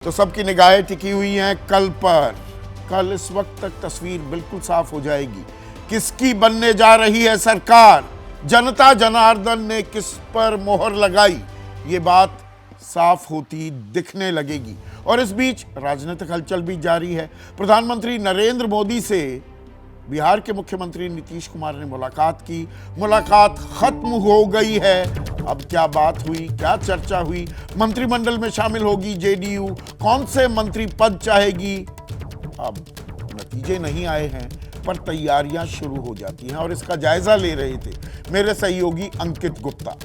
तो सबकी निगाहें टिकी हुई हैं कल पर। कल इस वक्त तक तस्वीर बिल्कुल साफ हो जाएगी किसकी बनने जा रही है सरकार, जनता जनार्दन ने किस पर मोहर लगाई, ये बात साफ होती दिखने लगेगी। और इस बीच राजनीतिक हलचल भी जारी है। प्रधानमंत्री नरेंद्र मोदी से बिहार के मुख्यमंत्री नीतीश कुमार ने मुलाकात की। मुलाकात खत्म हो गई है। अब क्या बात हुई, क्या चर्चा हुई, मंत्रिमंडल में शामिल होगी जेडीयू, कौन से मंत्री पद चाहेगी, अब नतीजे नहीं आए हैं पर तैयारियां शुरू हो जाती हैं। और इसका जायजा ले रहे थे मेरे सहयोगी अंकित गुप्ता।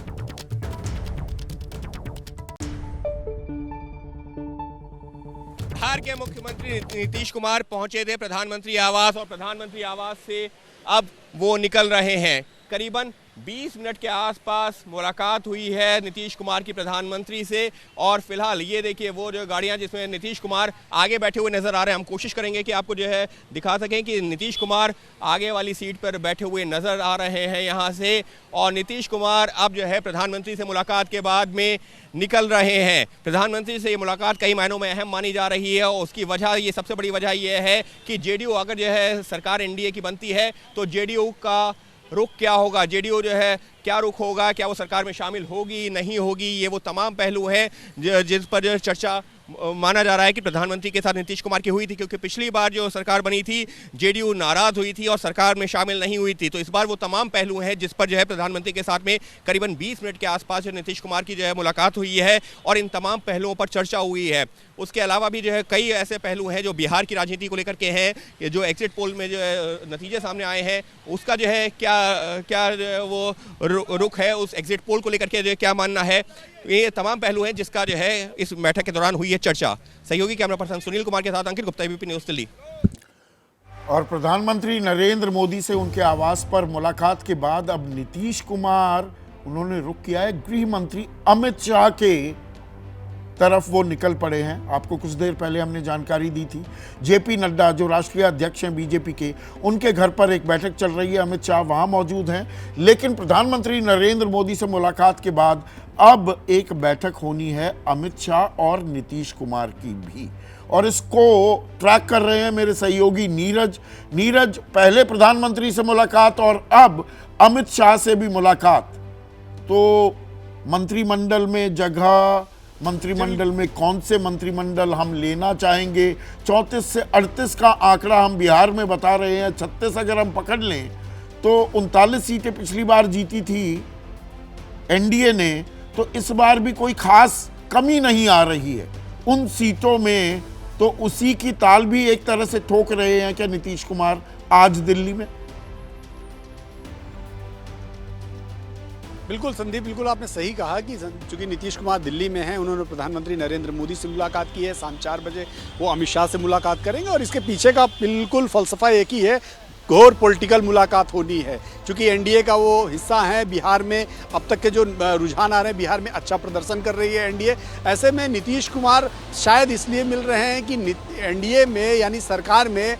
बिहार के मुख्यमंत्री नीतीश कुमार पहुंचे थे प्रधानमंत्री आवास, और प्रधानमंत्री आवास से अब वो निकल रहे हैं। करीबन 20 मिनट के आसपास मुलाकात हुई है नीतीश कुमार की प्रधानमंत्री से। और फिलहाल ये देखिए वो जो गाड़ियां जिसमें नीतीश कुमार आगे बैठे हुए नजर आ रहे हैं, हम कोशिश करेंगे कि आपको जो है दिखा सकें कि नीतीश कुमार आगे वाली सीट पर बैठे हुए नजर आ रहे हैं यहाँ से। और नीतीश कुमार अब जो है प्रधानमंत्री से मुलाकात के बाद में निकल रहे हैं। प्रधानमंत्री से ये मुलाकात कई मायनों में अहम मानी जा रही है, और उसकी वजह, ये सबसे बड़ी वजह ये है कि जेडीयू अगर जो है सरकार एनडीए की बनती है तो जेडीयू का रुख क्या होगा, जेडीयू जो है क्या रुख होगा, क्या वो सरकार में शामिल होगी नहीं होगी, ये वो तमाम पहलू हैं जिस पर जो चर्चा माना जा रहा है कि प्रधानमंत्री के साथ नीतीश कुमार की हुई थी। क्योंकि पिछली बार जो सरकार बनी थी जेडीयू नाराज हुई थी और सरकार में शामिल नहीं हुई थी। तो इस बार वो तमाम पहलू हैं जिस पर जो है प्रधानमंत्री के साथ में करीबन 20 मिनट के आसपास जो नीतीश कुमार की जो है मुलाकात हुई है, और इन तमाम पहलुओं पर चर्चा हुई है। उसके अलावा भी जो है कई ऐसे पहलू हैं जो बिहार की राजनीति को लेकर के हैं, जो एग्जिट पोल में जो है नतीजे सामने आए हैं उसका जो है क्या वो रुख है, उस एग्जिट पोल को लेकर के जो क्या मानना है, ये तमाम पहलू हैं जिसका जो है इस बैठक के दौरान हुई है चर्चा। सहयोगी कैमरा पर्सन सुनील कुमार के साथ अंकित गुप्ता, एबीपी न्यूज़ दिल्ली। और प्रधानमंत्री नरेंद्र मोदी से उनके आवास पर मुलाकात के बाद अब नीतीश कुमार उन्होंने रुख किया है गृह मंत्री अमित शाह के तरफ, वो निकल पड़े हैं। आपको कुछ देर पहले हमने जानकारी दी थी जेपी नड्डा जो राष्ट्रीय अध्यक्ष हैं बीजेपी के, उनके घर पर एक बैठक चल रही है, अमित शाह वहां मौजूद हैं। लेकिन प्रधानमंत्री नरेंद्र मोदी से मुलाकात के बाद अब एक बैठक होनी है अमित शाह और नीतीश कुमार की भी, और इसको ट्रैक कर रहे हैं मेरे सहयोगी नीरज। पहले प्रधानमंत्री से मुलाकात और अब अमित शाह से भी मुलाकात, तो मंत्रिमंडल में जगह, मंत्रिमंडल में कौन से मंत्रिमंडल हम लेना चाहेंगे, 34 से 38 का आंकड़ा हम बिहार में बता रहे हैं, 36 अगर हम पकड़ लें तो 39 सीटें पिछली बार जीती थी एनडीए ने, तो इस बार भी कोई खास कमी नहीं आ रही है उन सीटों में। तो उसी की ताल भी एक तरह से ठोक रहे हैं क्या नीतीश कुमार आज दिल्ली में? बिल्कुल संदीप, बिल्कुल आपने सही कहा कि चूंकि नीतीश कुमार दिल्ली में हैं, उन्होंने प्रधानमंत्री नरेंद्र मोदी से मुलाकात की है। शाम 4 बजे वो अमित शाह से मुलाकात करेंगे, और इसके पीछे का बिल्कुल फलसफा एक ही है, घोर पॉलिटिकल मुलाकात होनी है। चूंकि एनडीए का वो हिस्सा है, बिहार में अब तक के जो रुझान आ रहे हैं, बिहार में अच्छा प्रदर्शन कर रही है एनडीए। ऐसे में नीतीश कुमार शायद इसलिए मिल रहे हैं कि एनडीए में यानी सरकार में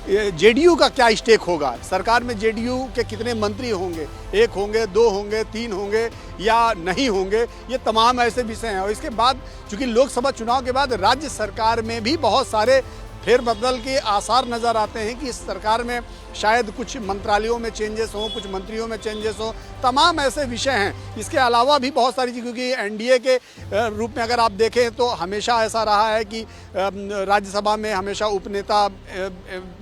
जेडीयू का क्या स्टेक होगा, सरकार में जेडीयू के कितने मंत्री होंगे, 1 होंगे, 2 होंगे, 3 होंगे या नहीं होंगे, ये तमाम ऐसे विषय हैं। और इसके बाद चूंकि लोकसभा चुनाव के बाद राज्य सरकार में भी बहुत सारे फेरबदल के आसार नज़र आते हैं कि इस सरकार में शायद कुछ मंत्रालयों में चेंजेस हों, कुछ मंत्रियों में चेंजेस हों, तमाम ऐसे विषय हैं। इसके अलावा भी बहुत सारी चीज़, क्योंकि एनडीए के रूप में अगर आप देखें तो हमेशा ऐसा रहा है कि राज्यसभा में हमेशा उपनेता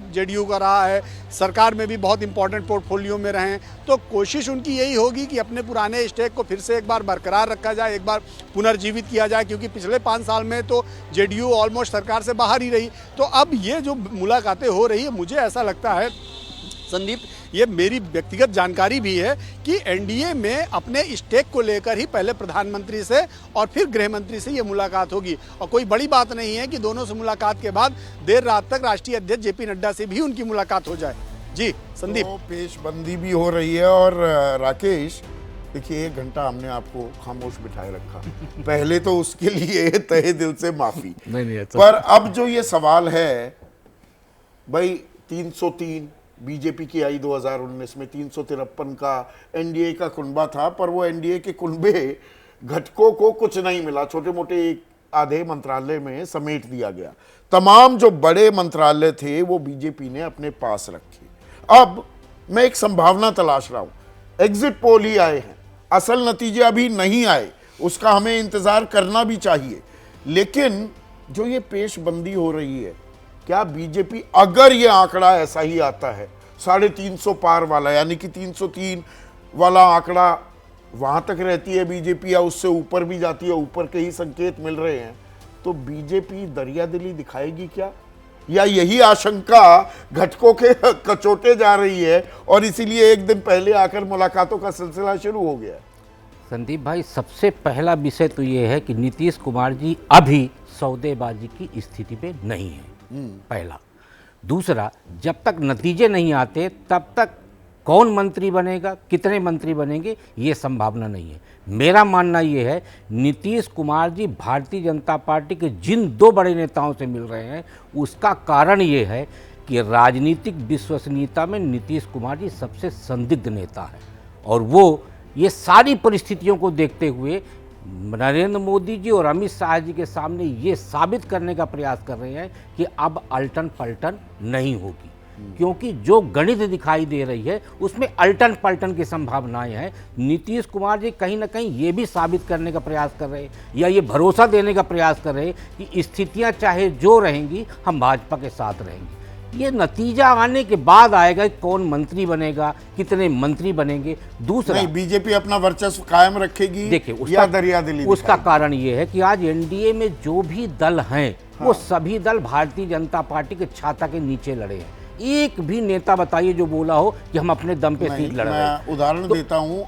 जेडीयू का रहा है, सरकार में भी बहुत इंपॉर्टेंट पोर्टफोलियो में रहे। तो कोशिश उनकी यही होगी कि अपने पुराने स्टेक को फिर से एक बार बरकरार रखा जाए, एक बार पुनर्जीवित किया जाए, क्योंकि पिछले 5 साल में तो जेडीयू ऑलमोस्ट सरकार से बाहर ही रही। तो अब ये जो मुलाकातें हो रही है, मुझे ऐसा लगता है संदीप, ये मेरी व्यक्तिगत जानकारी भी है कि एनडीए में अपने स्टेक को लेकर ही पहले प्रधानमंत्री से और फिर गृह मंत्री से ये मुलाकात होगी। और कोई बड़ी बात नहीं है कि दोनों से मुलाकात के बाद देर रात तक राष्ट्रीय अध्यक्ष जेपी नड्डा से भी उनकी मुलाकात हो जाए। जी संदीप, तो पेशबंदी भी हो रही है। और राकेश देखिए, 1 घंटा हमने आपको खामोश बिठाए रखा, पहले तो उसके लिए तहे दिल से माफी। नहीं, पर अब जो ये सवाल है भाई, 303 बीजेपी की आई 2019 में, 353 का एनडीए का कुनबा था, पर वो एनडीए के कुनबे घटकों को कुछ नहीं मिला, छोटे मोटे आधे मंत्रालय में समेट दिया गया। तमाम जो बड़े मंत्रालय थे वो बीजेपी ने अपने पास रखे। अब मैं एक संभावना तलाश रहा हूं। एग्जिट पोल ही आए हैं, असल नतीजे अभी नहीं आए, उसका हमें इंतजार करना भी चाहिए। लेकिन जो ये पेशबंदी हो रही है, क्या बीजेपी, अगर ये आंकड़ा ऐसा ही आता है 350 पार वाला, यानी कि 303 वाला आंकड़ा, वहां तक रहती है बीजेपी या उससे ऊपर भी जाती है, ऊपर के ही संकेत मिल रहे हैं, तो बीजेपी दरियादिली दिखाएगी क्या? या यही आशंका घटकों के कचोटे जा रही है और इसीलिए एक दिन पहले आकर मुलाकातों का सिलसिला शुरू हो गया? संदीप भाई, सबसे पहला विषय तो ये है कि नीतीश कुमार जी अभी सौदेबाजी की स्थिति पे नहीं है, पहला। दूसरा, जब तक नतीजे नहीं आते तब तक कौन मंत्री बनेगा, कितने मंत्री बनेंगे, ये संभावना नहीं है। मेरा मानना ये है, नीतीश कुमार जी भारतीय जनता पार्टी के जिन दो बड़े नेताओं से मिल रहे हैं, उसका कारण ये है कि राजनीतिक विश्वसनीयता में नीतीश कुमार जी सबसे संदिग्ध नेता है और वो ये सारी परिस्थितियों को देखते हुए नरेंद्र मोदी जी और अमित शाह जी के सामने ये साबित करने का प्रयास कर रहे हैं कि अब अल्टन पलटन नहीं होगी, क्योंकि जो गणित दिखाई दे रही है उसमें अल्टन पलटन की संभावनाएं हैं। नीतीश कुमार जी कहीं ना कहीं ये भी साबित करने का प्रयास कर रहे हैं या ये भरोसा देने का प्रयास कर रहे हैं कि स्थितियां चाहे जो रहेंगी, हम भाजपा के साथ रहेंगे। ये नतीजा आने के बाद आएगा कौन मंत्री बनेगा, कितने मंत्री बनेंगे। दूसरा, नहीं, बीजेपी अपना वर्चस्व कायम रखेगी, देखिए या दरियादिली उसका दिखाएगी? कारण ये है कि आज एनडीए में जो भी दल हैं, वो सभी दल भारतीय जनता पार्टी के छाता के नीचे लड़े हैं। एक भी नेता बताइए जो बोला हो कि हम अपने दम पे सीट लड़ रहे हैं। मैं उदाहरण देता हूं,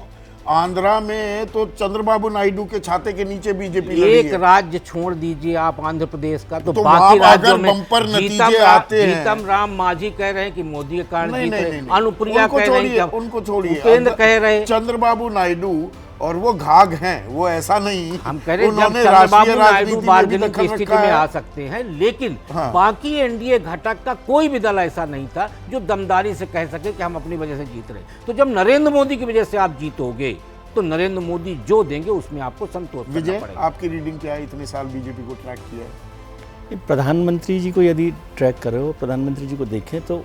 आंध्रा में तो चंद्रबाबू नायडू के छाते के नीचे बीजेपी लड़ी एक है। राज्य छोड़ दीजिए आप, आंध्र प्रदेश का, तो तो बाकी वहां राज्यों अगर में बम्पर नतीजे आते हैं। जीतम राम मांझी कह रहे हैं कि मोदी के कारण नहीं, जीत नहीं, रहे, नहीं, नहीं। अनुप्रिया उनको कह रहे हैं छोड़िए, कि उनको छोड़िए। उपेंद्र कह रहे हैं, चंद्रबाबू नायडू और वो घाघ हैं, वो ऐसा नहीं। हम कह रहे हैं जब उन्होंने चंद्रबाबू राष्ट्रीय नायडू राजनीति में भी बार्गेनिंग दखल की स्थिति रखा में है। आ सकते हैं, लेकिन हाँ। बाकी एनडीए घटक का कोई भी दल ऐसा नहीं था जो दमदारी से कह सके कि हम अपनी वजह से जीत रहे। तो जब नरेंद्र मोदी की वजह से आप जीतोगे तो नरेंद्र मोदी जो देंगे उसमें आपको संतोष करना विजय, पड़ेगा। आपकी रीडिंग क्या है? इतने साल बीजेपी को ट्रैक किया है। प्रधानमंत्री जी को यदि ट्रैक कर रहे हो, प्रधानमंत्री जी को देखें तो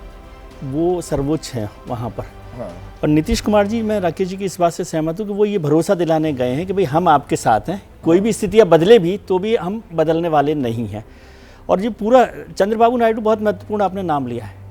वो सर्वोच्च हैं वहाँ पर। हाँ। और नीतीश कुमार जी, मैं राकेश जी की इस बात से सहमत हूँ कि वो ये भरोसा दिलाने गए हैं कि भाई हम आपके साथ हैं, कोई भी स्थितियाँ बदले भी तो भी हम बदलने वाले नहीं हैं। और ये पूरा चंद्रबाबू नायडू बहुत महत्वपूर्ण आपने नाम लिया है।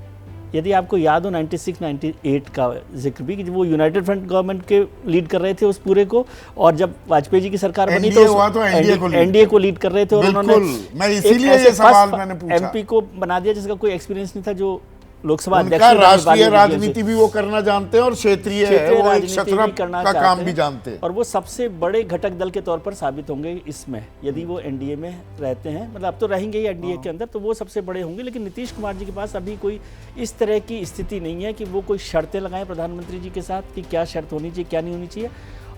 यदि आपको याद हो 96-98 का जिक्र भी, कि वो यूनाइटेड फ्रंट गवर्नमेंट के लीड कर रहे थे उस पूरे को, और जब वाजपेयी जी की सरकार बनी NDA हुआ तो एनडीए को लीड कर रहे थे और उन्होंने मैं इसीलिए ये सवाल मैंने पूछा। एमपी को बना दिया जिसका कोई एक्सपीरियंस नहीं था, जो लोकसभा उनका राष्ट्रीय राजनीति भी वो करना जानते हैं और क्षेत्रीय वो एक शतरंज का काम भी जानते हैं। और वो सबसे बड़े घटक दल के तौर पर साबित होंगे इसमें, यदि वो एनडीए में रहते हैं। मतलब अब तो रहेंगे ही एनडीए के अंदर, तो वो सबसे बड़े होंगे। लेकिन नीतीश कुमार जी के पास अभी कोई इस तरह की स्थिति नहीं है कि वो कोई शर्तें लगाएं प्रधानमंत्री जी के साथ कि क्या शर्त होनी चाहिए, क्या नहीं होनी चाहिए।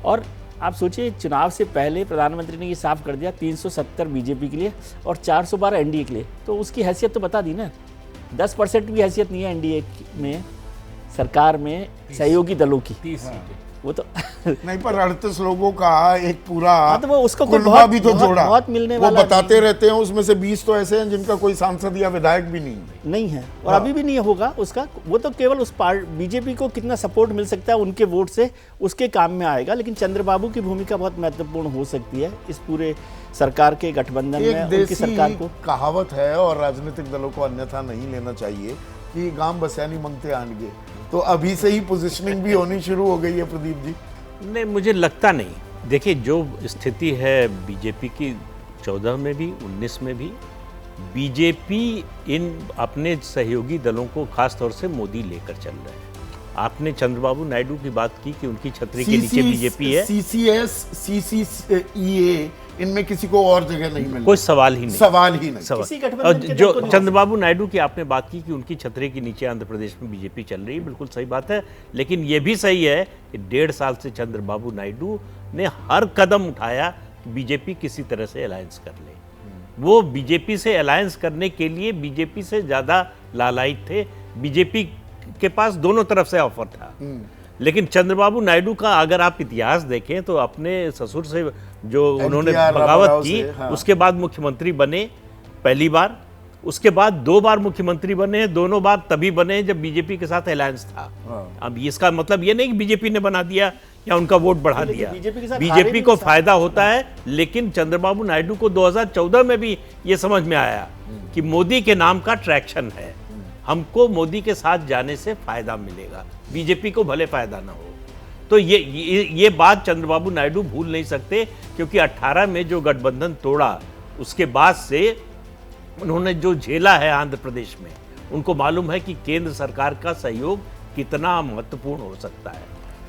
और आप सोचिए, चुनाव से पहले प्रधानमंत्री ने ये साफ कर दिया 370 बीजेपी के लिए और 412 एनडीए के लिए, तो उसकी हैसियत तो बता दी ना। 10% भी हैसियत नहीं है एनडीए में, सरकार में सहयोगी दलों की 30 सीटें। वो तो नहीं, पर 38 लोगों का एक पूरा हाँ, तो वो उसको कोई कुनबा बहुत- भी तो बहुत- जोड़ा। बहुत मिलने वो वाला बताते नहीं। रहते हैं उसमें से 20 तो ऐसे हैं जिनका कोई सांसद या विधायक भी नहीं है। और अभी भी नहीं होगा उसका। वो तो केवल उस बीजेपी को कितना सपोर्ट मिल सकता है उनके वोट से, उसके काम में आएगा। लेकिन चंद्रबाबू की भूमिका बहुत महत्वपूर्ण हो सकती है इस पूरे सरकार के गठबंधन में, एक उनकी देसी सरकार को। कहावत है और राजनीतिक दलों को अन्यथा नहीं लेना चाहिए कि गांव बस्यानी मंगते आनगे। तो अभी से ही पोजीशनिंग भी होनी शुरू हो गई है प्रदीप जी। नहीं, मुझे लगता नहीं। देखिए, जो स्थिति है बीजेपी की 14 में भी 19 में भी, बीजेपी इन अपने सहयोगी दलों को खास तौर से मोदी लेकर चल रहे हैं। आपने चंद्रबाबू नायडू की बात की कि उनकी छतरी के नीचे बीजेपी है, सीसीएस, सीसीईए, इनमें किसी को और जगह नहीं मिल, कोई सवाल ही नहीं। सवाल ही नहीं। सवाल। किसी गठबंधन और के जो दल को नहीं। चंद्रबाबू नायडू की आपने बात की कि उनकी छतरी के नीचे आंध्र प्रदेश में बीजेपी चल रही है, बिल्कुल सही बात है। लेकिन ये भी सही है कि 1.5 साल से चंद्रबाबू नायडू ने हर कदम उठाया कि बीजेपी किसी तरह से अलायंस कर ले। वो बीजेपी से अलायंस करने के लिए बीजेपी से ज़्यादा लालायित थे। बीजेपी के पास दोनों तरफ से ऑफर था। लेकिन चंद्रबाबू नायडू का अगर आप इतिहास देखें तो अपने ससुर से जो उन्होंने NTR बगावत रामाराव की, से, हाँ। उसके बाद मुख्यमंत्री बने पहली बार, उसके बाद 2 बार मुख्यमंत्री बने, दोनों बार तभी बने जब बीजेपी के साथ अलायंस था। अब इसका मतलब ये नहीं कि बीजेपी ने बना दिया या उनका वोट बढ़ा लेकिन दिया, बीजेपी के साथ हारे बीजेपी भी को नहीं साथ। फायदा होता है। लेकिन चंद्रबाबू नायडू को 2014 में भी ये समझ में आया कि मोदी के नाम का ट्रैक्शन है, हमको मोदी के साथ जाने से फायदा मिलेगा, बीजेपी को भले फायदा ना हो। तो ये बात चंद्रबाबू नायडू भूल नहीं सकते, क्योंकि 18 में जो गठबंधन तोड़ा उसके बाद से उन्होंने जो झेला है आंध्र प्रदेश में, उनको मालूम है कि केंद्र सरकार का सहयोग कितना महत्वपूर्ण हो सकता है।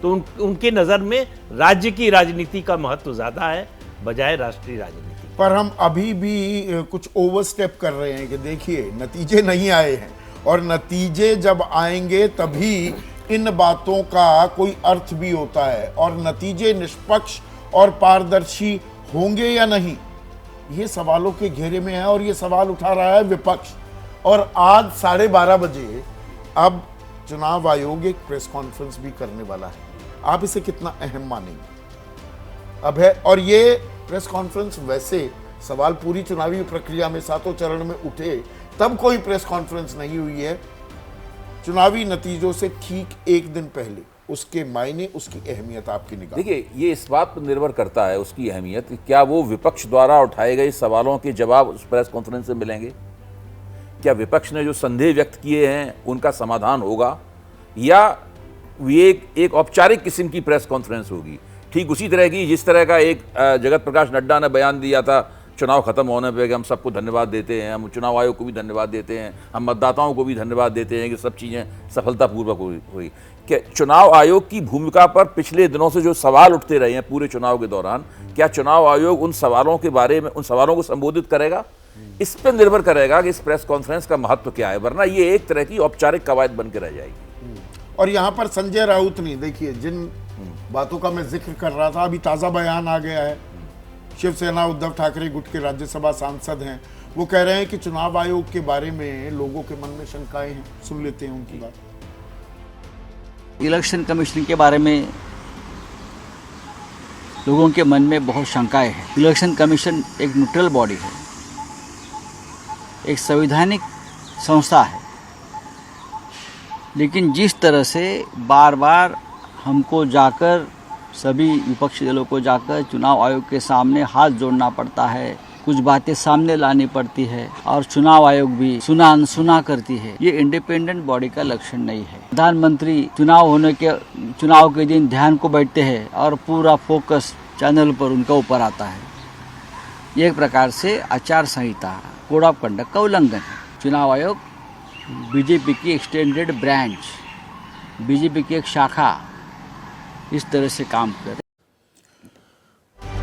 तो उनकी नज़र में राज्य की राजनीति का महत्व ज़्यादा है बजाय राष्ट्रीय राजनीति। पर हम अभी भी कुछ ओवरस्टेप कर रहे हैं कि देखिए नतीजे नहीं आए हैं, और नतीजे जब आएंगे तभी इन बातों का कोई अर्थ भी होता है, और नतीजे निष्पक्ष और पारदर्शी होंगे या नहीं, ये सवालों के घेरे में है। और ये सवाल उठा रहा है विपक्ष। और आज 12:30 बजे अब चुनाव आयोग एक प्रेस कॉन्फ्रेंस भी करने वाला है। आप इसे कितना अहम मानेंगे अब है? और ये प्रेस कॉन्फ्रेंस, वैसे सवाल पूरी चुनावी प्रक्रिया में 7 चरण में उठे तब कोई प्रेस कॉन्फ्रेंस नहीं हुई है। चुनावी नतीजों से ठीक एक दिन पहले उसके मायने, उसकी अहमियत आपकी निगाह? देखिए, ये इस बात पर निर्भर करता है उसकी अहमियत, क्या वो विपक्ष द्वारा उठाए गए सवालों के जवाब उस प्रेस कॉन्फ्रेंस से मिलेंगे, क्या विपक्ष ने जो संदेह व्यक्त किए हैं उनका समाधान होगा, या ये एक औपचारिक किस्म की प्रेस कॉन्फ्रेंस होगी, ठीक उसी तरह की जिस तरह का एक जगत प्रकाश नड्डा ने बयान दिया था चुनाव खत्म होने पे कि हम सबको धन्यवाद देते हैं, हम चुनाव आयोग को भी धन्यवाद देते हैं, हम मतदाताओं को भी धन्यवाद देते हैं कि सब चीज़ें सफलतापूर्वक हुई। कि चुनाव आयोग की भूमिका पर पिछले दिनों से जो सवाल उठते रहे हैं पूरे चुनाव के दौरान, क्या चुनाव आयोग उन सवालों के बारे में, उन सवालों को संबोधित करेगा? इस पर निर्भर करेगा कि इस प्रेस कॉन्फ्रेंस का महत्व क्या है, वरना ये एक तरह की औपचारिक कवायद बन के रह जाएगी। और यहाँ पर संजय राउत ने, देखिए जिन बातों का मैं जिक्र कर रहा था, अभी ताज़ा बयान आ गया है। शिवसेना उद्धव ठाकरे गुट के राज्यसभा सांसद हैं, वो कह रहे हैं कि चुनाव आयोग के बारे में लोगों के मन में शंकाएं हैं। सुन लेते हैं उनकी बात। इलेक्शन कमीशन के बारे में लोगों के मन में बहुत शंकाएं हैं। इलेक्शन कमीशन एक न्यूट्रल बॉडी है, एक संवैधानिक संस्था है, लेकिन जिस तरह से बार बार हमको जाकर, सभी विपक्षी दलों को जाकर चुनाव आयोग के सामने हाथ जोड़ना पड़ता है, कुछ बातें सामने लानी पड़ती है, और चुनाव आयोग भी सुना अनसुना करती है, ये इंडिपेंडेंट बॉडी का लक्षण नहीं है। प्रधानमंत्री चुनाव के दिन ध्यान को बैठते हैं और पूरा फोकस चैनल पर उनका ऊपर आता है। ये एक प्रकार से आचार संहिता, कोड ऑफ कंडक्ट का उल्लंघन है। चुनाव आयोग बीजेपी की एक्सटेंडेड ब्रांच, बीजेपी की एक शाखा इस तरह से काम करे।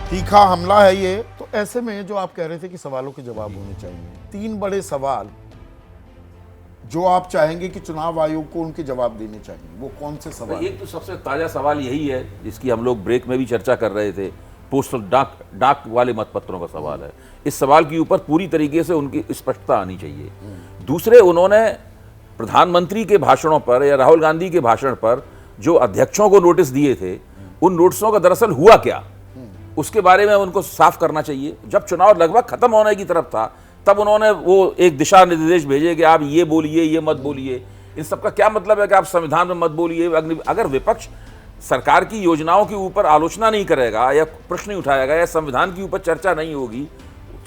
तीखा हमला है ये। तो ऐसे में जो आप कह रहे थे कि सवालों के जवाब होने चाहिए, 3 बड़े सवाल जो आप चाहेंगे कि चुनाव आयोग को उनके जवाब देने चाहिए, वो कौन से सवाल? एक तो सबसे ताज़ा सवाल यही है जिसकी हम लोग ब्रेक में भी चर्चा कर रहे थे, पोस्टल डाक वाले मतपत्रों का सवाल है। इस सवाल के ऊपर पूरी तरीके से उनकी स्पष्टता आनी चाहिए। दूसरे, उन्होंने प्रधानमंत्री के भाषणों पर या राहुल गांधी के भाषण पर जो अध्यक्षों को नोटिस दिए थे, उन नोटिसों का दरअसल हुआ क्या, उसके बारे में उनको साफ करना चाहिए। जब चुनाव लगभग खत्म होने की तरफ था तब उन्होंने वो एक दिशा निर्देश भेजे कि आप ये बोलिए, ये मत बोलिए। इन सब का क्या मतलब है कि आप संविधान में मत बोलिए? अगर विपक्ष सरकार की योजनाओं के ऊपर आलोचना नहीं करेगा या प्रश्न नहीं उठाएगा या संविधान के ऊपर चर्चा नहीं होगी,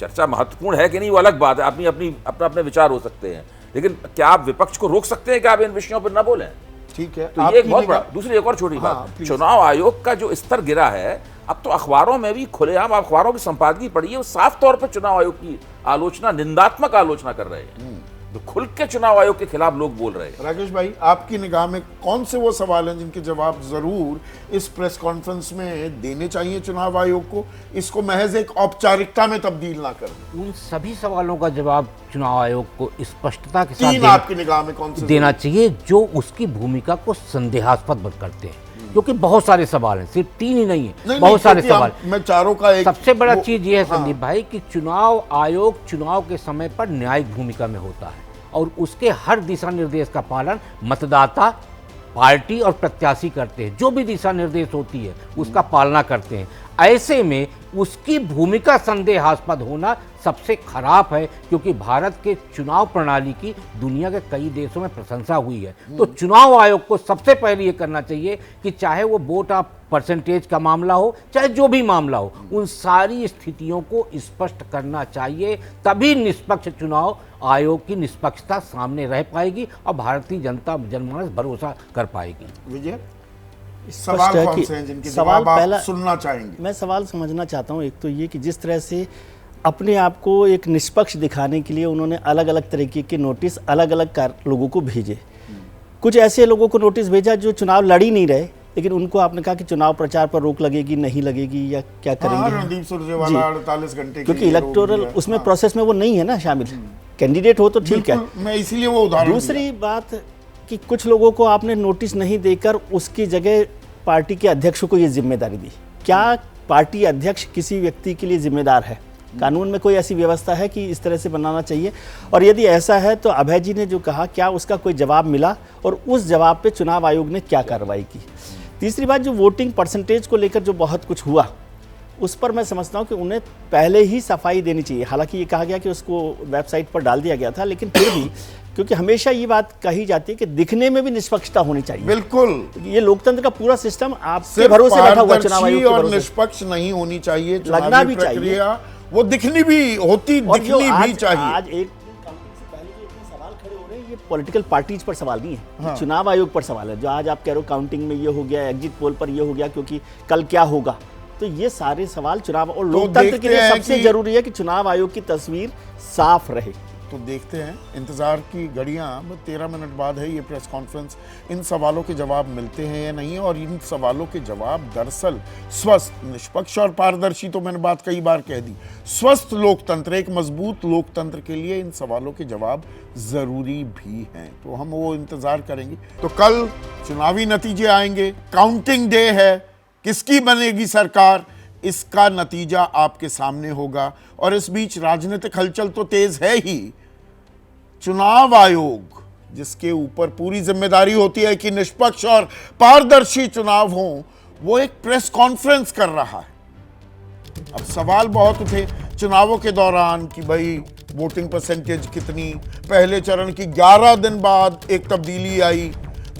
चर्चा महत्वपूर्ण है कि नहीं वो अलग बात है, अपने विचार हो सकते हैं, लेकिन क्या आप विपक्ष को रोक सकते हैं कि आप इन विषयों पर न बोलें? ठीक है, तो ये एक बहुत बड़ा। दूसरी एक और छोटी बात, चुनाव आयोग का जो स्तर गिरा है, अब तो अखबारों में भी खुलेआम, अखबारों की संपादकीय पढ़िए, वो साफ तौर पर चुनाव आयोग की आलोचना, निंदात्मक आलोचना कर रहे हैं, तो खुल के चुनाव आयोग के खिलाफ लोग बोल रहे हैं। राकेश भाई, आपकी निगाह में कौन से वो सवाल हैं जिनके जवाब जरूर इस प्रेस कॉन्फ्रेंस में देने चाहिए चुनाव आयोग को, इसको महज एक औपचारिकता में तब्दील ना कर? उन सभी सवालों का जवाब चुनाव आयोग को स्पष्टता के 3 साथ आपकी निगाह में कौन से देना चाहिए जो उसकी भूमिका को संदेहास्पद करते हैं, क्योंकि बहुत सारे सवाल हैं, सिर्फ 3 ही नहीं है, बहुत सारे सवाल। मैं चारों का एक सबसे बड़ा चीज ये है संदीप भाई कि चुनाव आयोग चुनाव के समय पर न्यायिक भूमिका में होता है और उसके हर दिशा निर्देश का पालन मतदाता, पार्टी और प्रत्याशी करते हैं। जो भी दिशा निर्देश होती है उसका पालना करते हैं। ऐसे में उसकी भूमिका संदेहास्पद होना सबसे खराब है, क्योंकि भारत के चुनाव प्रणाली की दुनिया के कई देशों में प्रशंसा हुई है। तो चुनाव आयोग को सबसे पहले ये करना चाहिए कि चाहे वो वोट ऑफ परसेंटेज का मामला हो, चाहे जो भी मामला हो, उन सारी स्थितियों को स्पष्ट करना चाहिए। तभी निष्पक्ष चुनाव आयोग की निष्पक्षता सामने रह पाएगी और भारतीय जनता जनमानस भरोसा कर पाएगी। विजय, स्पष्ट सवाल है कौन कि से हैं जिनके सवाल जवाब आप पहला सुनना चाहेंगे? मैं सवाल समझना चाहता हूँ। एक तो ये कि जिस तरह से अपने आप को एक निष्पक्ष दिखाने के लिए उन्होंने अलग अलग तरीके के नोटिस अलग अलग लोगों को भेजे। कुछ ऐसे लोगों को नोटिस भेजा जो चुनाव लड़ ही नहीं रहे, लेकिन उनको आपने कहा कि चुनाव प्रचार पर रोक लगेगी, नहीं लगेगी या क्या करेंगे। रणदीप सुरजेवाला 48 घंटे क्योंकि इलेक्टोरल उसमें प्रोसेस में वो नहीं है ना शामिल, कैंडिडेट हो तो ठीक है। मैं इसीलिए वो उदाहरण दूसरी बात कि कुछ लोगों को आपने नोटिस नहीं देकर उसकी जगह पार्टी के अध्यक्ष को ये जिम्मेदारी दी। क्या पार्टी अध्यक्ष किसी व्यक्ति के लिए जिम्मेदार है? कानून में कोई ऐसी व्यवस्था है कि इस तरह से बनाना चाहिए? और यदि ऐसा है तो अभय जी ने जो कहा, क्या उसका कोई जवाब मिला और उस जवाब पे चुनाव आयोग ने क्या कार्रवाई की? तीसरी बात, जो वोटिंग परसेंटेज को लेकर जो बहुत कुछ हुआ, उस पर मैं समझता हूँ कि उन्हें पहले ही सफाई देनी चाहिए। हालांकि ये कहा गया कि उसको वेबसाइट पर डाल दिया गया था, लेकिन फिर भी क्योंकि हमेशा ये बात कही जाती है कि दिखने में भी निष्पक्षता होनी चाहिए। बिल्कुल, ये लोकतंत्र का पूरा सिस्टम आपके भरोसे बैठा हुआ, चुनाव आयोग के और भरोसे। निष्पक्ष नहीं होनी चाहिए। लगना भी प्रक्रिया वो दिखनी भी होती, दिखनी भी चाहिए। आज एक काउंटिंग से पहले जो इतने सवाल खड़े हो रहे हैं, ये पॉलिटिकल पार्टीज पर सवाल नहीं है, चुनाव आयोग पर सवाल है। जो आज आप कह रहे हो काउंटिंग में ये हो गया, एग्जिट पोल पर ये हो गया, क्योंकि कल क्या होगा, तो ये सारे सवाल चुनाव और लोकतंत्र के लिए सबसे जरूरी है कि चुनाव आयोग की तस्वीर साफ रहे। तो देखते हैं, इंतजार की घड़ियां 13 मिनट बाद है ये प्रेस कॉन्फ्रेंस। इन सवालों के जवाब मिलते हैं या नहीं, और इन सवालों के जवाब दरअसल स्वस्थ, निष्पक्ष और पारदर्शी, तो मैंने बात कई बार कह दी, स्वस्थ लोकतंत्र, एक मजबूत लोकतंत्र के लिए इन सवालों के जवाब जरूरी भी हैं। तो हम वो इंतजार करेंगे। तो कल चुनावी नतीजे आएंगे, काउंटिंग डे है, किसकी बनेगी सरकार, इसका नतीजा आपके सामने होगा। और इस बीच राजनीतिक हलचल तो तेज है ही। चुनाव आयोग, जिसके ऊपर पूरी जिम्मेदारी होती है कि निष्पक्ष और पारदर्शी चुनाव हों, वो एक प्रेस कॉन्फ्रेंस कर रहा है। अब सवाल बहुत उठे चुनावों के दौरान कि भाई वोटिंग परसेंटेज कितनी, पहले चरण की 11 दिन बाद एक तब्दीली आई,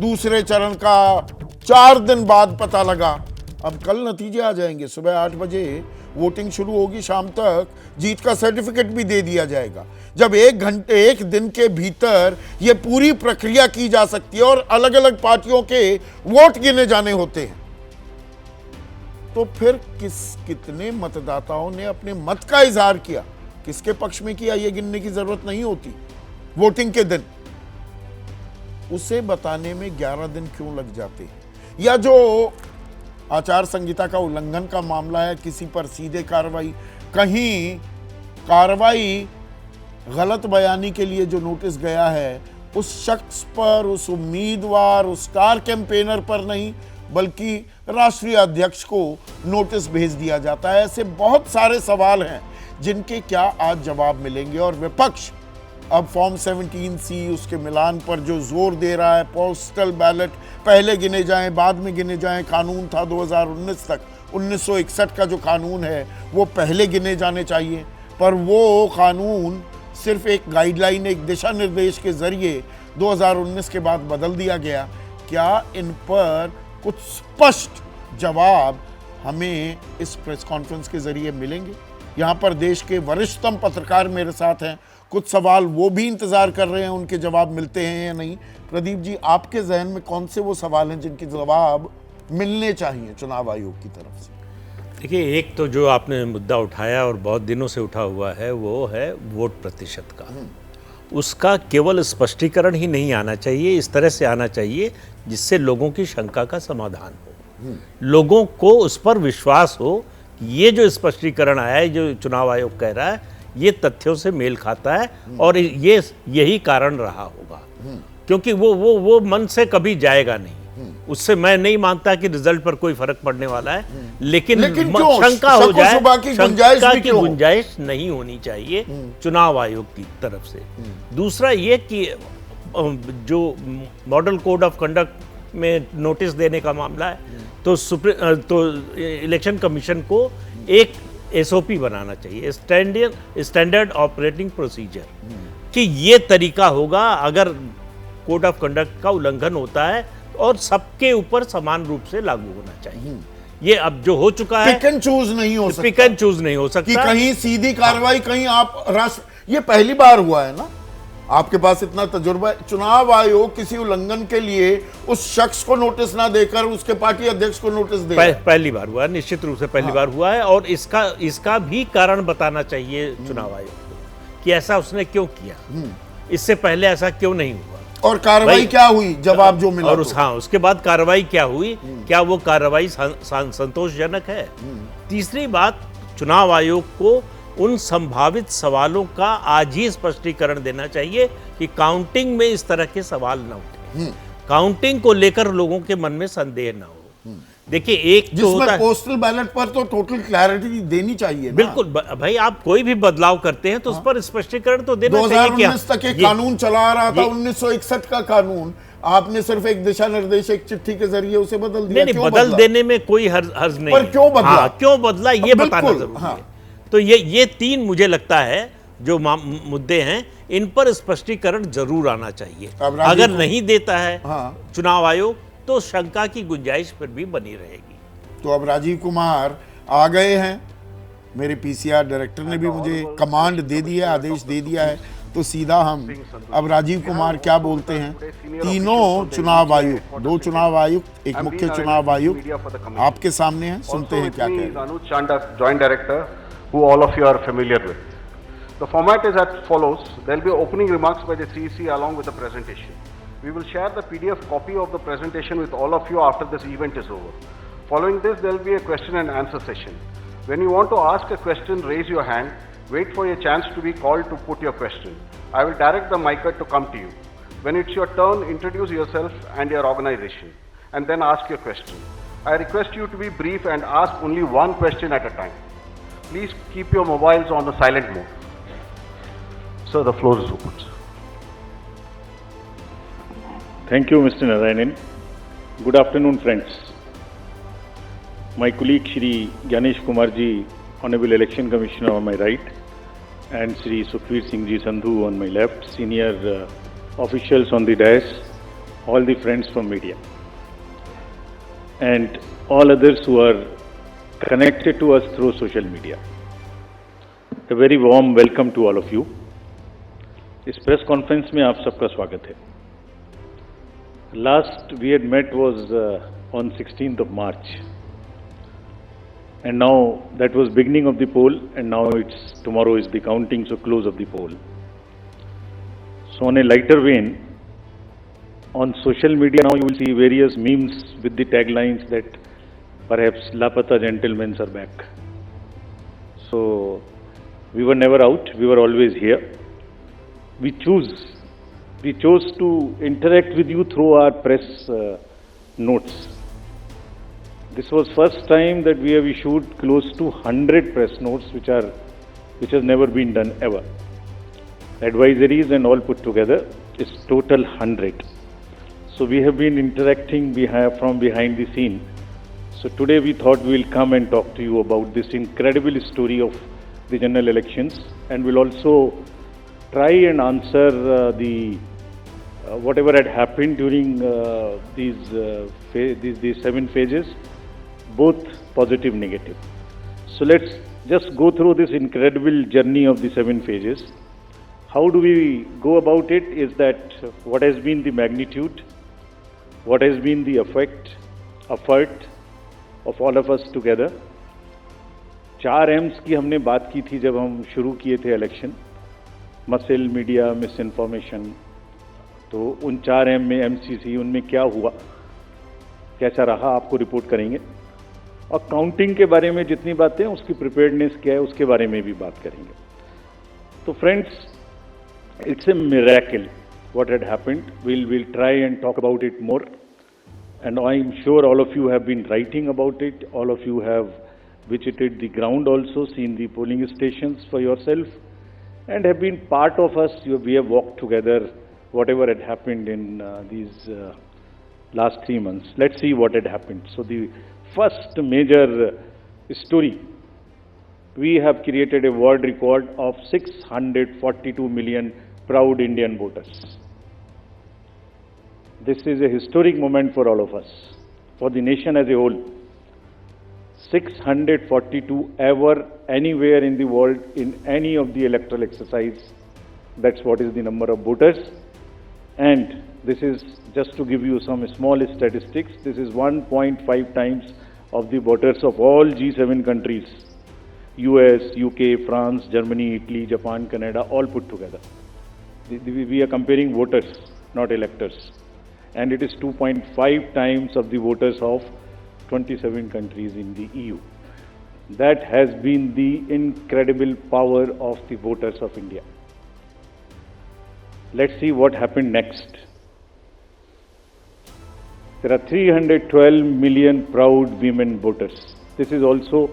दूसरे चरण का 4 दिन बाद पता लगा। अब कल नतीजे आ जाएंगे, सुबह 8 बजे वोटिंग शुरू होगी, शाम तक जीत का सर्टिफिकेट भी दे दिया जाएगा। जब 1 घंटे 1 दिन के भीतर ये पूरी प्रक्रिया की जा सकती है और अलग अलग पार्टियों के वोट गिने जाने होते हैं, तो फिर कितने मतदाताओं ने अपने मत का इजहार किया, किसके पक्ष में किया, ये गिनने की जरूरत नहीं होती। वोटिंग के दिन उसे बताने में 11 दिन क्यों लग जाते हैं? या जो आचार संहिता का उल्लंघन का मामला है, किसी पर सीधे कार्रवाई, कहीं कार्रवाई गलत बयानी के लिए जो नोटिस गया है उस शख्स पर, उस उम्मीदवार, उस स्टार कैंपेनर पर नहीं, बल्कि राष्ट्रीय अध्यक्ष को नोटिस भेज दिया जाता है। ऐसे बहुत सारे सवाल हैं जिनके क्या आज जवाब मिलेंगे। और विपक्ष अब फॉर्म 17C उसके मिलान पर जो जोर दे रहा है, पोस्टल बैलेट पहले गिने जाएं बाद में गिने जाएं, कानून था 2019 तक, 1961 का जो कानून है वो पहले गिने जाने चाहिए, पर वो कानून सिर्फ एक गाइडलाइन, एक दिशा निर्देश के जरिए 2019 के बाद बदल दिया गया। क्या इन पर कुछ स्पष्ट जवाब हमें इस प्रेस कॉन्फ्रेंस के जरिए मिलेंगे? यहाँ पर देश के वरिष्ठतम पत्रकार मेरे साथ हैं, कुछ सवाल वो भी इंतजार कर रहे हैं, उनके जवाब मिलते हैं या नहीं। प्रदीप जी, आपके जहन में कौन से वो सवाल हैं जिनके जवाब मिलने चाहिए चुनाव आयोग की तरफ से? देखिए, एक तो जो आपने मुद्दा उठाया और बहुत दिनों से उठा हुआ है, वो है वोट प्रतिशत का। उसका केवल स्पष्टीकरण ही नहीं आना चाहिए, इस तरह से आना चाहिए जिससे लोगों की शंका का समाधान हो, लोगों को उस पर विश्वास हो कि ये जो स्पष्टीकरण आया है, जो चुनाव आयोग कह रहा है, ये तथ्यों से मेल खाता है और ये यही कारण रहा होगा। क्योंकि वो मन से कभी जाएगा नहीं, उससे मैं नहीं मानता कि रिजल्ट पर कोई फर्क पड़ने वाला है, लेकिन शंका हो जाए, शंका की गुंजाइश नहीं होनी चाहिए चुनाव आयोग की तरफ से। दूसरा ये कि जो मॉडल कोड ऑफ कंडक्ट में नोटिस देने का मामला है, तो इलेक्शन कमीशन को एक एसओपी बनाना चाहिए, स्टैंडर्ड ऑपरेटिंग प्रोसीजर, कि ये तरीका होगा अगर कोड ऑफ कंडक्ट का उल्लंघन होता है और सबके ऊपर समान रूप से लागू होना चाहिए। ये अब जो हो चुका है, पिक एंड चूज नहीं हो सकता, पिक एंड चूज नहीं हो कि सकता कहीं सीधी कार्रवाई, कहीं आप राष्ट्र, ये पहली बार हुआ है ना, आपके पास इतना तजुर्बा है। चुनाव आयोग किसी उल्लंघन के लिए उस शख्स को नोटिस ना देकर उसके पार्टी अध्यक्ष को नोटिस दे, पहली बार हुआ है, निश्चित रूप से पहली बार हुआ है, और इसका भी कारण बताना चाहिए चुनाव आयोग को कि ऐसा उसने क्यों किया, इससे पहले ऐसा क्यों नहीं हुआ, और कार्रवाई क्या हुई, जवाब जो मिला, और उसके बाद कार्रवाई क्या हुई, क्या वो कार्रवाई संतोषजनक है। तीसरी बात, चुनाव आयोग को उन संभावित सवालों का आज ही स्पष्टीकरण देना चाहिए कि काउंटिंग में इस तरह के सवाल न उठे, काउंटिंग को लेकर लोगों के मन में संदेह न हो। देखिए, एक तो होता है पोस्टल बैलेट पर तो टोटल क्लैरिटी देनी चाहिए ना। बिल्कुल भाई, आप कोई भी बदलाव करते हैं तो उस पर स्पष्टीकरण तो देना चाहिए। 2019 तक एक कानून चला रहा था, 1961 का कानून, आपने सिर्फ एक दिशा निर्देश एक चिट्ठी के जरिए उसे बदल दिया। नहीं, बदल देने में कोई हर्ज नहीं, पर क्यों बदला, क्यों बदला, ये बताना जरूरी है। तो ये तीन मुझे लगता है जो मुद्दे हैं, इन पर स्पष्टीकरण जरूर आना चाहिए। अगर नहीं देता है चुनाव आयोग तो शंका की गुंजाइश फिर भी बनी रहेगी। तो अब राजीव कुमार आ गए हैं, मेरे पीसीआर डायरेक्टर ने भी मुझे कमांड दे दी है, आदेश दे दिया है, तो सीधा हम अब राजीव कुमार क्या बोलते हैं। तीनों चुनाव आयुक्त, 2 चुनाव आयुक्त, एक मुख्य चुनाव आयुक्त आपके सामने हैं, सुनते हैं क्या कह रहे हैं। Anuj Chanda, Joint Director, who all of you are familiar with. The format is as follows. There will be opening remarks by the CEC along with the presentation. We will share the PDF copy of the presentation with all of you after this event is over. Following this, there will be a question and answer session. When you want to ask a question, raise your hand. Wait for your chance to be called to put your question. I will direct the mic to come to you. When it's your turn, introduce yourself and your organization, and then ask your question. I request you to be brief and ask only one question at a time. Please keep your mobiles on the silent mode. Sir, the floor is open. Thank you, Mr. Narayanan. Good afternoon, friends. My colleague Shri Gyanesh Kumar ji, Honorable Election Commissioner on my right, and Shri Sukhveer Singh ji Sandhu on my left, senior officials on the dais, all the friends from media, and all others who are connected to us through social media. A very warm welcome to all of you. इस press conference में आप सबका स्वागत है। Last we had met was on 16th of March, and now that was beginning of the poll, and now tomorrow is the counting, so close of the poll. So on a lighter vein, on social media now you will see various memes with the taglines that perhaps Lapata gentlemen are back. So we were never out, we were always here. We chose to interact with you through our press notes. This was first time that we have issued close to 100 press notes, which has never been done ever. Advisories and all put together is total 100. So we have been interacting from behind the scene. So today we thought we will come and talk to you about this incredible story of the general elections, and we'll also try and answer whatever had happened during these 7 phases, both positive, negative. So let's just go through this incredible journey of the 7 phases. How do we go about it is that what has been the magnitude, what has been the effort of all of us together. 4 M's की हमने बात की थी जब हम शुरू किए थे election, muscle, media, miss information. तो उन 4 M में MCC, उनमें क्या हुआ, कैसा रहा, आपको रिपोर्ट करेंगे। और काउंटिंग के बारे में जितनी बातें हैं, उसकी प्रिपेयर्डनेस क्या है, उसके बारे में भी बात करेंगे। तो friends, it's a miracle what had happened. We'll try and talk about it more, and I'm sure all of you have been writing about it. All of you have visited the ground also, seen the polling stations for yourself, and have been part of us. We have walked together, whatever had happened in these last 3 months. Let's see what had happened. So the first major story, we have created a world record of 642 million proud Indian voters. This is a historic moment for all of us, for the nation as a whole. 642 ever anywhere in the world in any of the electoral exercise. That's what is the number of voters. And this is, just to give you some small statistics, this is 1.5 times of the voters of all G7 countries. US, UK, France, Germany, Italy, Japan, Canada, all put together. We are comparing voters, not electors. And it is 2.5 times of the voters of 27 countries in the EU. That has been the incredible power of the voters of India. Let's see what happened next. There are 312 million proud women voters. This is also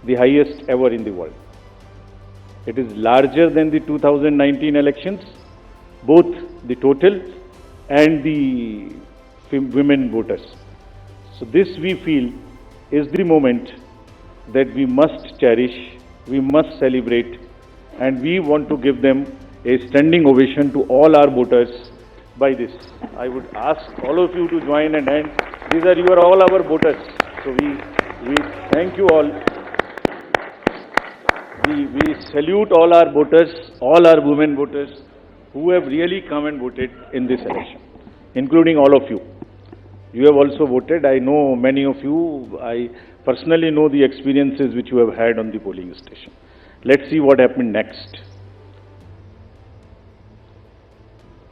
the highest ever in the world. It is larger than the 2019 elections, both the total and the women voters. So this, we feel, is the moment that we must cherish, we must celebrate, and we want to give them a standing ovation to all our voters by this. I would ask all of you to join and hand. These are all our voters. So we thank you all. We salute all our voters, all our women voters who have really come and voted in this election, including all of you. You have also voted. I know many of you. I personally know the experiences which you have had on the polling station. Let's see what happened next.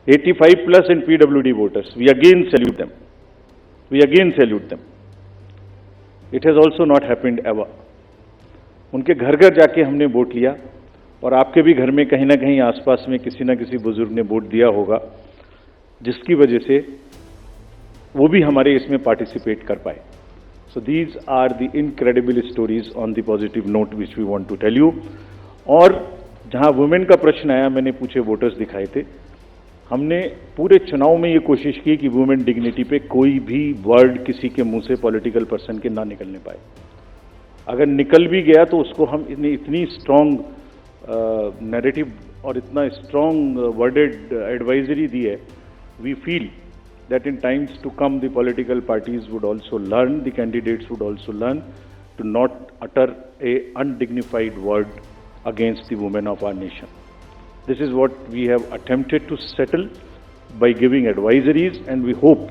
85 plus and PWD voters. We again salute them. We again salute them. It has also not happened ever. उनके घर घर जाके हमने vote लिया और आपके भी घर में कहीं ना कहीं आसपास में किसी ना किसी बुजुर्ग ने वोट दिया होगा, जिसकी वजह से वो भी हमारे इसमें पार्टिसिपेट कर पाए. So these are the incredible stories on the positive note which we want to tell you. और जहां वुमेन का प्रश्न आया, मैंने पूछे वोटर्स दिखाए थे. हमने पूरे चुनाव में ये कोशिश की कि वुमेन डिग्निटी पे कोई भी वर्ड किसी के मुंह से पॉलिटिकल पर्सन के ना निकलने पाए. अगर निकल भी गया तो उसको हम इतनी स्ट्रॉन्ग नैरेटिव और इतना स्ट्रॉन्ग वर्डेड एडवाइजरी दी है. We feel that in times to come the political parties would also learn, the candidates would also learn to not utter a undignified word against the women of our nation. This is what we have attempted to settle by giving advisories, and we hope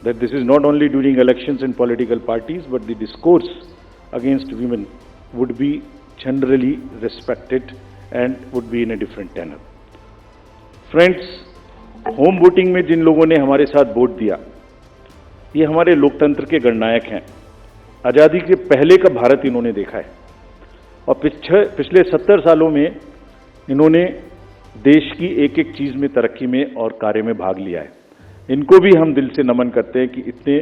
that this is not only during elections and political parties, but the discourse against women would be generally respected and would be in a different tenor. Friends, home voting में जिन लोगों ने हमारे साथ vote दिया, ये हमारे लोकतंत्र के गणनायक हैं. आज़ादी के पहले का भारत इन्होंने देखा है और पिछले 70 सालों में इन्होंने देश की एक एक चीज़ में, तरक्की में और कार्य में भाग लिया है. इनको भी हम दिल से नमन करते हैं कि इतने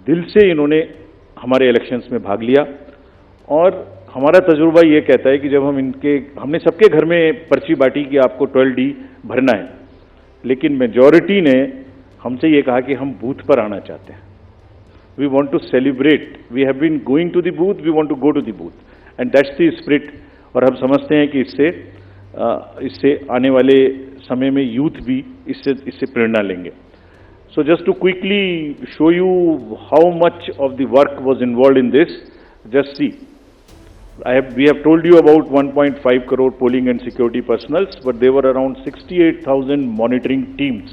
दिल से इन्होंने हमारे इलेक्शंस में भाग लिया. और हमारा तजुर्बा ये कहता है कि जब हमने सबके घर में पर्ची बांटी कि आपको 12D भरना है, लेकिन मेजॉरिटी ने हमसे ये कहा कि हम बूथ पर आना चाहते हैं. We want to celebrate. We have been going to the booth, we want to go to the booth, and that's the spirit. और हम समझते हैं कि इससे आने वाले समय में यूथ भी इससे प्रेरणा लेंगे. So just to quickly show you how much of the work was involved in this, just see. We have told you about 1.5 crore polling and security personals, but there were around 68,000 monitoring teams.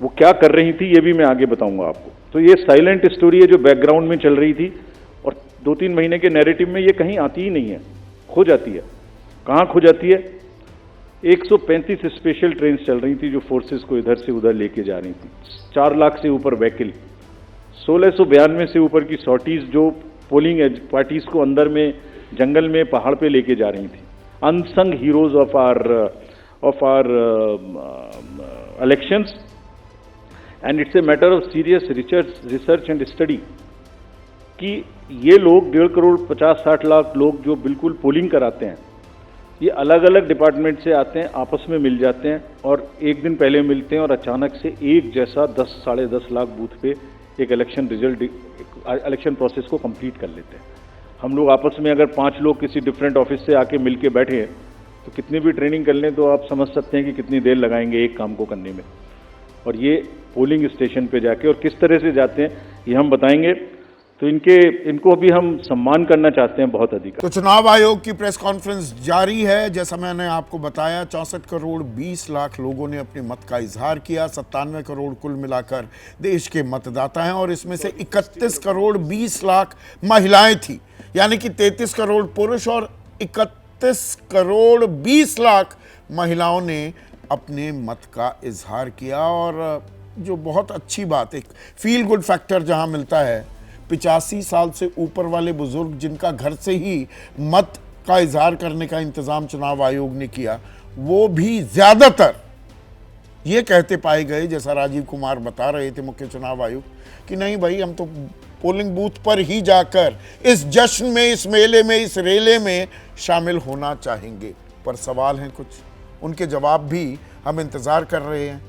वो क्या कर रही थी ये भी मैं आगे बताऊंगा आपको. तो ये साइलेंट स्टोरी है जो बैकग्राउंड में चल रही थी और 2-3 महीने के नैरेटिव में ये कहीं आती ही नहीं है, खो जाती है. कहाँ खो जाती है? 135 स्पेशल ट्रेन चल रही थी जो फोर्सेस को इधर से उधर लेके जा रही थी. 4 लाख से ऊपर व्हीकल, 1692 से ऊपर की सॉर्टीज जो पोलिंग पार्टीज को अंदर में जंगल में पहाड़ पे लेके जा रही थी. Unsung heroes of our elections, and it's a matter of serious research and study कि ये लोग 1.5 करोड़ 50-60 लाख लोग जो बिल्कुल पोलिंग कराते हैं, ये अलग अलग डिपार्टमेंट से आते हैं, आपस में मिल जाते हैं और एक दिन पहले मिलते हैं और अचानक से एक जैसा 10 साढ़े 10 लाख बूथ पे एक इलेक्शन प्रोसेस को कंप्लीट कर लेते हैं। हम लोग आपस में अगर 5 लोग किसी डिफरेंट ऑफिस से आके मिल के बैठे हैं तो कितनी भी ट्रेनिंग कर लें तो आप समझ सकते हैं कि कितनी देर लगाएंगे एक काम को करने में। और ये पोलिंग स्टेशन पे जाके और किस तरह से जाते हैं ये हम बताएंगे। तो इनको भी हम सम्मान करना चाहते हैं बहुत अधिक। तो चुनाव आयोग की प्रेस कॉन्फ्रेंस जारी है। जैसा मैंने आपको बताया 64 करोड़ 20 लाख लोगों ने अपने मत का इजहार किया। 97 करोड़ कुल मिलाकर देश के मतदाता हैं और इसमें से 31 करोड़ 20 लाख महिलाएं थी, यानी कि 33 करोड़ पुरुष और 31 करोड़ 20 लाख महिलाओं ने अपने मत का इजहार किया। और जो बहुत अच्छी बात, एक फील गुड फैक्टर जहां मिलता है, 85 साल से ऊपर वाले बुजुर्ग जिनका घर से ही मत का इजहार करने का इंतजाम चुनाव आयोग ने किया, वो भी ज्यादातर ये कहते पाए गए, जैसा राजीव कुमार बता रहे थे मुख्य चुनाव आयुक्त, कि नहीं भाई हम तो पोलिंग बूथ पर ही जाकर इस जश्न में, इस मेले में, इस रेले में शामिल होना चाहेंगे। पर सवाल हैं कुछ, उनके जवाब भी हम इंतजार कर रहे हैं।